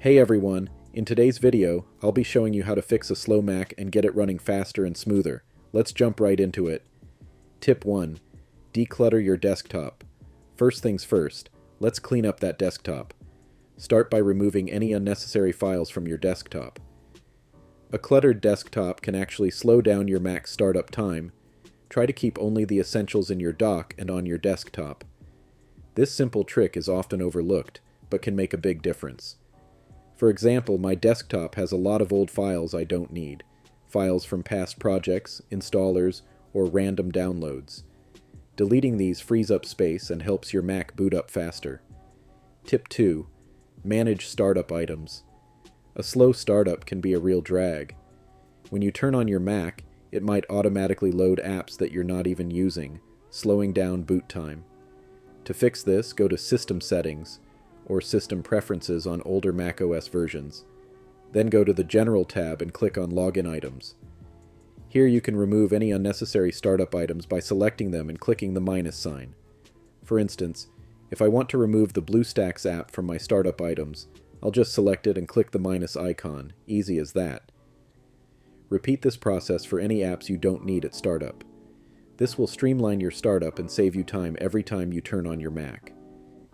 Hey everyone, in today's video, I'll be showing you how to fix a slow Mac and get it running faster and smoother. Let's jump right into it. Tip 1. Declutter your desktop. First things first, let's clean up that desktop. Start by removing any unnecessary files from your desktop. A cluttered desktop can actually slow down your Mac's startup time. Try to keep only the essentials in your dock and on your desktop. This simple trick is often overlooked, but can make a big difference. For example, my desktop has a lot of old files I don't need. Files from past projects, installers, or random downloads. Deleting these frees up space and helps your Mac boot up faster. Tip 2. Manage startup items. A slow startup can be a real drag. When you turn on your Mac, it might automatically load apps that you're not even using, slowing down boot time. To fix this, go to System Settings, or System Preferences on older macOS versions. Then go to the General tab and click on Login Items. Here you can remove any unnecessary startup items by selecting them and clicking the minus sign. For instance, if I want to remove the BlueStacks app from my startup items, I'll just select it and click the minus icon. Easy as that. Repeat this process for any apps you don't need at startup. This will streamline your startup and save you time every time you turn on your Mac.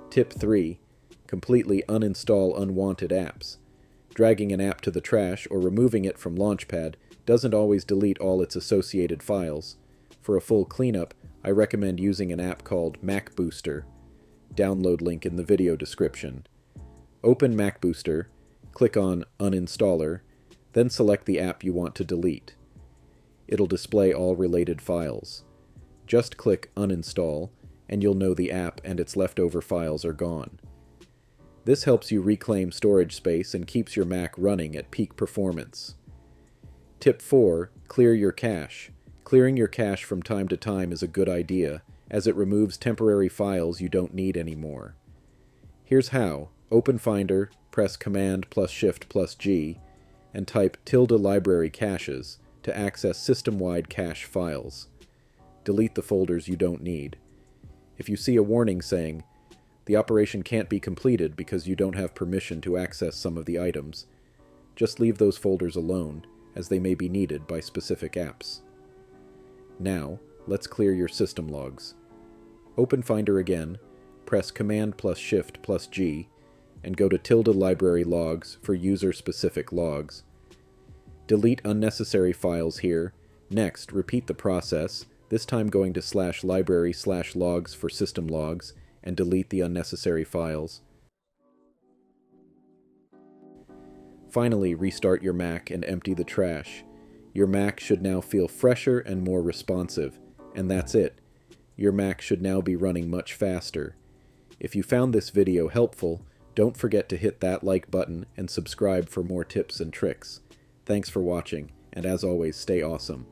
Tip 3. Completely uninstall unwanted apps. Dragging an app to the trash or removing it from Launchpad doesn't always delete all its associated files. For a full cleanup, I recommend using an app called MacBooster. Download link in the video description. Open MacBooster, click on Uninstaller, then select the app you want to delete. It'll display all related files. Just click Uninstall, and you'll know the app and its leftover files are gone. This helps you reclaim storage space and keeps your Mac running at peak performance. Tip 4. Clear your cache. Clearing your cache from time to time is a good idea, as it removes temporary files you don't need anymore. Here's how. Open Finder, press Command plus Shift plus G, and type ~library caches to access system-wide cache files. Delete the folders you don't need. If you see a warning saying, "The operation can't be completed because you don't have permission to access some of the items," just leave those folders alone, as they may be needed by specific apps. Now, let's clear your system logs. Open Finder again, press Command plus Shift plus G, and go to ~library logs for user-specific logs. Delete unnecessary files here. Next, repeat the process, this time going to /library/logs for system logs, and delete the unnecessary files. Finally, restart your Mac and empty the trash. Your Mac should now feel fresher and more responsive, and that's it. Your Mac should now be running much faster. If you found this video helpful, don't forget to hit that like button and subscribe for more tips and tricks. Thanks for watching, and as always, stay awesome.